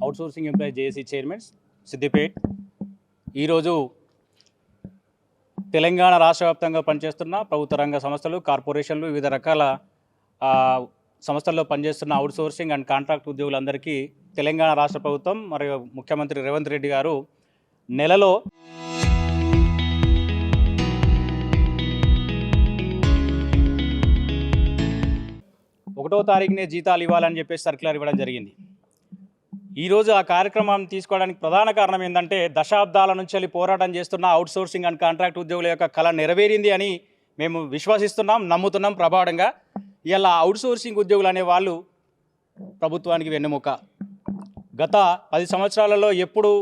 Outsourcing employee JAC chairman Siddipet. ఈరోజు తెలంగాణ రాష్ట్ర వ్యాప్తంగా పనిచేస్తున్న ప్రభుత్వ రంగ సంస్థలు, కార్పొరేషన్లు, వివిధ రకాల సంస్థల్లో పనిచేస్తున్న అవుట్సోర్సింగ్ అండ్ కాంట్రాక్ట్ ఉద్యోగులందరికీ తెలంగాణ రాష్ట్ర ప్రభుత్వం మరియు ముఖ్యమంత్రి రేవంత్ రెడ్డి గారు నెలలో ఒకటో తారీఖునే జీతాలు ఇవ్వాలని చెప్పేసి సర్క్యులర్ ఇవ్వడం జరిగింది. ఈరోజు ఆ కార్యక్రమం తీసుకోవడానికి ప్రధాన కారణం ఏంటంటే దశాబ్దాల నుంచి పోరాటం చేస్తున్న అవుట్సోర్సింగ్ అండ్ కాంట్రాక్ట్ ఉద్యోగుల యొక్క కళ నెరవేరింది అని మేము విశ్వసిస్తున్నాం, నమ్ముతున్నాం ప్రగాఢంగా. ఇలా అవుట్సోర్సింగ్ ఉద్యోగులు అనే వాళ్ళు ప్రభుత్వానికి వెన్నెముక. గత 10 సంవత్సరాలలో ఎప్పుడు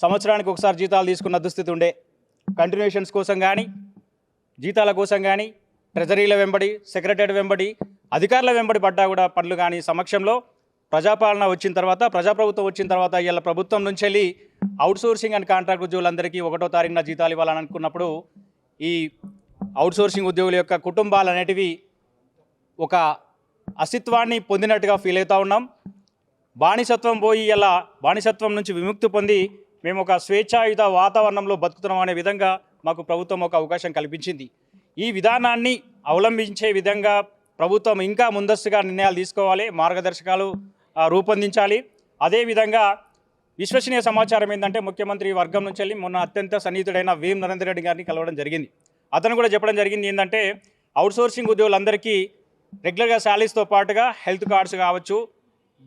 సంవత్సరానికి ఒకసారి జీతాలు తీసుకున్న దుస్థితి ఉండే. కంటిన్యూషన్స్ కోసం కానీ, జీతాల కోసం కానీ, ట్రెజరీల వెంబడి, సెక్రటరీ వెంబడి, అధికారుల వెంబడి పడ్డా కూడా పనులు కానీ సమక్షంలో ప్రజాపాలన వచ్చిన తర్వాత, ప్రజాప్రభుత్వం వచ్చిన తర్వాత ఇలా ప్రభుత్వం నుంచి వెళ్ళి అవుట్సోర్సింగ్ అండ్ కాంట్రాక్ట్ ఉద్యోగులందరికీ 1వ తారీఖున జీతాలు ఇవ్వాలని అనుకున్నప్పుడు ఈ అవుట్సోర్సింగ్ ఉద్యోగుల యొక్క కుటుంబాలు అనేటివి ఒక అస్తిత్వాన్ని పొందినట్టుగా ఫీల్ అవుతూ ఉన్నాం. బానిసత్వం పోయి ఇలా బానిసత్వం నుంచి విముక్తి పొంది మేము ఒక స్వేచ్ఛాయుత వాతావరణంలో బతుకుతున్నాం అనే విధంగా మాకు ప్రభుత్వం ఒక అవకాశం కల్పించింది. ఈ విధానాన్ని అవలంబించే విధంగా ప్రభుత్వం ఇంకా ముందస్తుగా నిర్ణయాలు తీసుకోవాలి, మార్గదర్శకాలు రూపొందించాలి. అదేవిధంగా విశ్వసనీయ సమాచారం ఏంటంటే ముఖ్యమంత్రి వర్గం నుంచి వెళ్ళి మొన్న అత్యంత సన్నిహితుడైన వేం నరేందర్ రెడ్డి గారిని కలవడం జరిగింది. అతను కూడా చెప్పడం జరిగింది ఏంటంటే అవుట్సోర్సింగ్ ఉద్యోగులందరికీ రెగ్యులర్గా శాలరీస్తో పాటుగా హెల్త్ కార్డ్స్ కావచ్చు,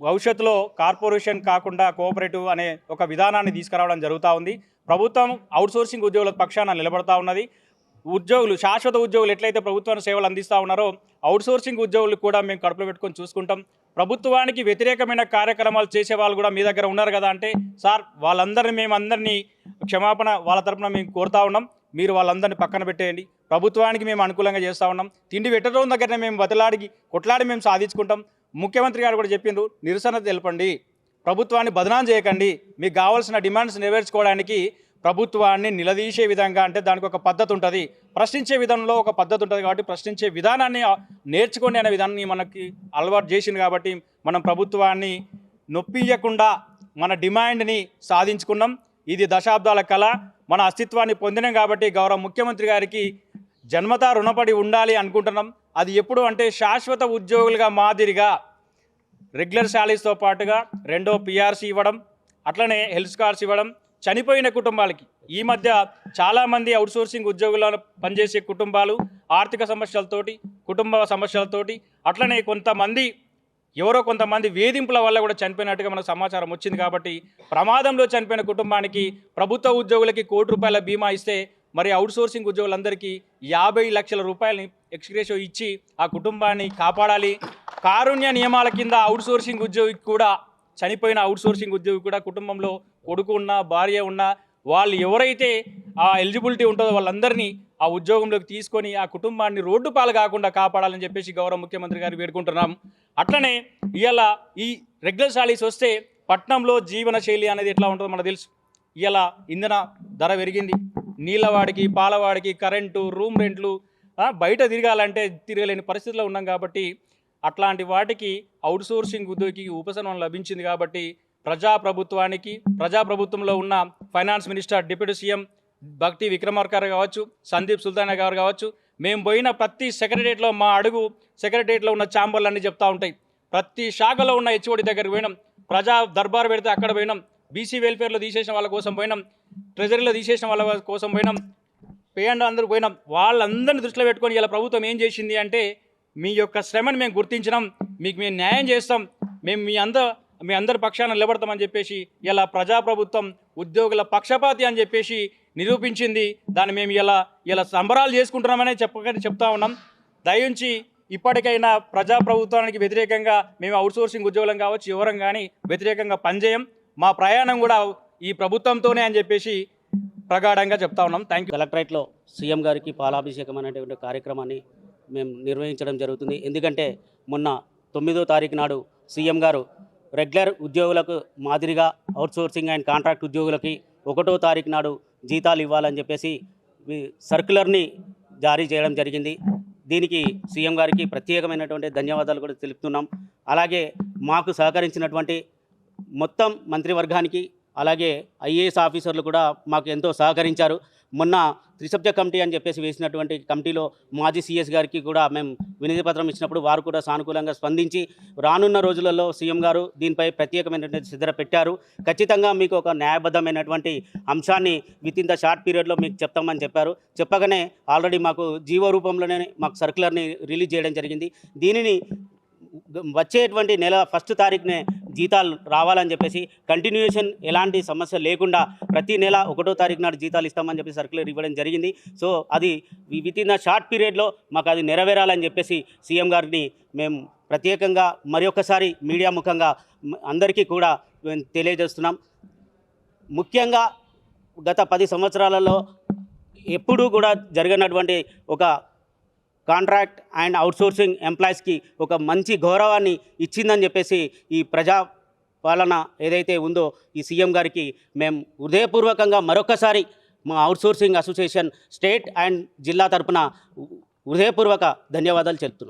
భవిష్యత్తులో కార్పొరేషన్ కాకుండా కోఆపరేటివ్ అనే ఒక విధానాన్ని తీసుకురావడం జరుగుతూ ఉంది. ప్రభుత్వం అవుట్సోర్సింగ్ ఉద్యోగుల పక్షాన నిలబడతా ఉన్నది. ఉద్యోగులు, శాశ్వత ఉద్యోగులు ఎట్లయితే ప్రభుత్వానికి సేవలు అందిస్తూ ఉన్నారో అవుట్సోర్సింగ్ ఉద్యోగులు కూడా మేము కడుపులో పెట్టుకొని చూసుకుంటాం. ప్రభుత్వానికి వ్యతిరేకమైన కార్యక్రమాలు చేసే వాళ్ళు కూడా మీ దగ్గర ఉన్నారు కదా అంటే, సార్ వాళ్ళందరినీ మేము అందరినీ క్షమాపణ వాళ్ళ తరపున మేము కోరుతా ఉన్నాం, మీరు వాళ్ళందరినీ పక్కన పెట్టేయండి, ప్రభుత్వానికి మేము అనుకూలంగా చేస్తూ ఉన్నాం, తిండి పెట్టడం దగ్గరనే మేము కొట్లాడి మేము సాధించుకుంటాం. ముఖ్యమంత్రి గారు కూడా చెప్పిండ్రు, నిరసన తెలపండి, ప్రభుత్వాన్ని బదనాం చేయకండి, మీకు కావాల్సిన డిమాండ్స్ నెరవేర్చుకోవడానికి ప్రభుత్వాన్ని నిలదీసే విధంగా అంటే దానికి ఒక పద్ధతి ఉంటుంది, ప్రశ్నించే విధంలో ఒక పద్ధతి ఉంటుంది. కాబట్టి ప్రశ్నించే విధానాన్ని నేర్చుకోండి అనే విధానాన్ని మనకి అలవాటు చేసింది. కాబట్టి మనం ప్రభుత్వాన్ని నొప్పియకుండా మన డిమాండ్ని సాధించుకున్నాం. ఇది దశాబ్దాల కళ, మన అస్తిత్వాన్ని పొందినాం. కాబట్టి గౌరవ ముఖ్యమంత్రి గారికి జన్మతా రుణపడి ఉండాలి అనుకుంటున్నాం. అది ఎప్పుడు అంటే శాశ్వత ఉద్యోగులుగా మాదిరిగా రెగ్యులర్ శాలరీస్తో పాటుగా 2వ పిఆర్సీ ఇవ్వడం, అట్లనే హెల్త్ కార్డ్స్ ఇవ్వడం, చనిపోయిన కుటుంబాలకి. ఈ మధ్య చాలామంది అవుట్సోర్సింగ్ ఉద్యోగులను పనిచేసే కుటుంబాలు ఆర్థిక సమస్యలతోటి, కుటుంబ సమస్యలతోటి, అట్లనే ఎవరో కొంతమంది వేధింపుల వల్ల కూడా చనిపోయినట్టుగా మనకు సమాచారం వచ్చింది. కాబట్టి ప్రమాదంలో చనిపోయిన కుటుంబానికి ప్రభుత్వ ఉద్యోగులకి ₹1,00,00,000 బీమా ఇస్తే మరి అవుట్సోర్సింగ్ ఉద్యోగులందరికీ 50 లక్షల రూపాయలని ఎక్స్గ్రేషియో ఇచ్చి ఆ కుటుంబాన్ని కాపాడాలి. కారుణ్య నియమాల కింద అవుట్సోర్సింగ్ ఉద్యోగికి కూడా, చనిపోయిన అవుట్సోర్సింగ్ ఉద్యోగి కూడా కుటుంబంలో కొడుకు ఉన్నా, భార్య ఉన్నా, వాళ్ళు ఎవరైతే ఆ ఎలిజిబిలిటీ ఉంటుందో వాళ్ళందరినీ ఆ ఉద్యోగంలోకి తీసుకొని ఆ కుటుంబాన్ని రోడ్డు పాలు కాకుండా కాపాడాలని చెప్పేసి గౌరవ ముఖ్యమంత్రి గారు వేడుకుంటున్నాం. అట్లనే ఇవాళ ఈ రెగ్యులర్ శాలరీస్ వస్తే పట్టణంలో జీవన శైలి అనేది ఎట్లా ఉంటుందో మనకు తెలుసు. ఇవాళ ఇంధన ధర పెరిగింది, నీళ్ళవాడికి, పాలవాడికి, కరెంటు, రూమ్ రెంట్లు, బయట తిరగలేని పరిస్థితిలో ఉన్నాం. కాబట్టి అట్లాంటి వాటికి అవుట్సోర్సింగ్ ఉద్యోగికి ఉపశమనం లభించింది. కాబట్టి ప్రజాప్రభుత్వంలో ఉన్న ఫైనాన్స్ మినిస్టర్, డిప్యూటీ సీఎం భక్తి విక్రమార్క గారు కావచ్చు, సందీప్ సుల్తానా గారు కావచ్చు, మేము పోయిన ప్రతి సెక్రటరియట్లో మా అడుగు సెక్రటరియట్లో ఉన్న ఛాంబర్లు అన్నీ చెప్తూ ఉంటాయి. ప్రతి శాఖలో ఉన్న హెచ్ఓడి దగ్గరికి పోయినాం, ప్రజా దర్బార్ పెడితే అక్కడ పోయినాం, బీసీ వెల్ఫేర్లో తీసేసిన వాళ్ళ కోసం పోయినాం, ట్రెజరీలో తీసేసిన వాళ్ళ కోసం పోయినాం, పేయండి అందరూ పోయినాం. వాళ్ళందరినీ దృష్టిలో పెట్టుకొని ఇలా ప్రభుత్వం ఏం చేసింది అంటే, మీ యొక్క శ్రమను మేము గుర్తించినాం, మీకు మేము న్యాయం చేస్తాం, మేము మీ అందరి పక్షాన నిలబడతామని చెప్పేసి ఇలా ప్రజాప్రభుత్వం ఉద్యోగుల పక్షపాతి అని చెప్పేసి నిరూపించింది. దాన్ని మేము ఇలా సంబరాలు చేసుకుంటున్నామనే చెప్తా ఉన్నాం. దయించి ఇప్పటికైనా ప్రజాప్రభుత్వానికి వ్యతిరేకంగా మేము అవుట్సోర్సింగ్ ఉద్యోగులం కావచ్చు, ఎవరం కానీ వ్యతిరేకంగా పనిచేయం, మా ప్రయాణం కూడా ఈ ప్రభుత్వంతోనే అని చెప్పేసి ప్రగాఢంగా చెప్తా ఉన్నాం. Thank you. కలెక్టరేట్లో సీఎం గారికి పాలాభిషేకం అనేటువంటి కార్యక్రమాన్ని మేము నిర్వహించడం జరుగుతుంది. ఎందుకంటే మొన్న 9వ తారీఖు నాడు సీఎం గారు రెగ్యులర్ ఉద్యోగులకు మాదిరిగా అవుట్సోర్సింగ్ అండ్ కాంట్రాక్ట్ ఉద్యోగులకి 1వ తారీఖు నాడు జీతాలు ఇవ్వాలని చెప్పేసి సర్క్యులర్ని జారీ చేయడం జరిగింది. దీనికి సీఎం గారికి ప్రత్యేకమైనటువంటి ధన్యవాదాలు కూడా తెలుపుతున్నాం. అలాగే మాకు సహకరించినటువంటి మొత్తం మంత్రివర్గానికి అలాగే ఐఏఎస్ ఆఫీసర్లు కూడా మాకు ఎంతో సహకరించారు. మొన్న త్రిసభ్య కమిటీ అని చెప్పేసి వేసినటువంటి కమిటీలో మాజీ సీఎస్ గారికి కూడా మేము వినతి పత్రం ఇచ్చినప్పుడు వారు కూడా సానుకూలంగా స్పందించి రానున్న రోజులలో సీఎం గారు దీనిపై ప్రత్యేకమైనటువంటి శ్రద్ధ పెట్టారు. ఖచ్చితంగా మీకు ఒక న్యాయబద్ధమైనటువంటి అంశాన్ని విత్ ఇన్ ద షార్ట్ పీరియడ్లో మీకు చెప్తామని చెప్పారు. చెప్పగానే ఆల్రెడీ మాకు జీవో రూపంలోనే మాకు సర్క్యులర్ని రిలీజ్ చేయడం జరిగింది. దీనిని వచ్చేటువంటి నెల 1 తారీఖునే జీతాలు రావాలని చెప్పేసి కంటిన్యూషన్ ఎలాంటి సమస్య లేకుండా ప్రతి నెల 1వ తారీఖు నాడు జీతాలు ఇస్తామని చెప్పి సర్క్యులర్ ఇవ్వడం జరిగింది. సో అది విత్ ఇన్ ద షార్ట్ పీరియడ్లో మాకు అది నెరవేరాలని చెప్పేసి సీఎం గారిని మేము ప్రత్యేకంగా మరొకసారి మీడియా ముఖంగా అందరికీ కూడా మేము తెలియజేస్తున్నాం. ముఖ్యంగా గత 10 సంవత్సరాలలో ఎప్పుడూ కూడా జరగనటువంటి ఒక కాంట్రాక్ట్ అండ్ అవుట్సోర్సింగ్ ఎంప్లాయీస్కి ఒక మంచి గౌరవాన్ని ఇచ్చిందని చెప్పేసి ఈ ప్రజా పాలన ఏదైతే ఉందో ఈ సీఎం గారికి మేము హృదయపూర్వకంగా మరొకసారి మా అవుట్సోర్సింగ్ అసోసియేషన్ స్టేట్ అండ్ జిల్లా తరపున హృదయపూర్వక ధన్యవాదాలు చెప్తున్నాం.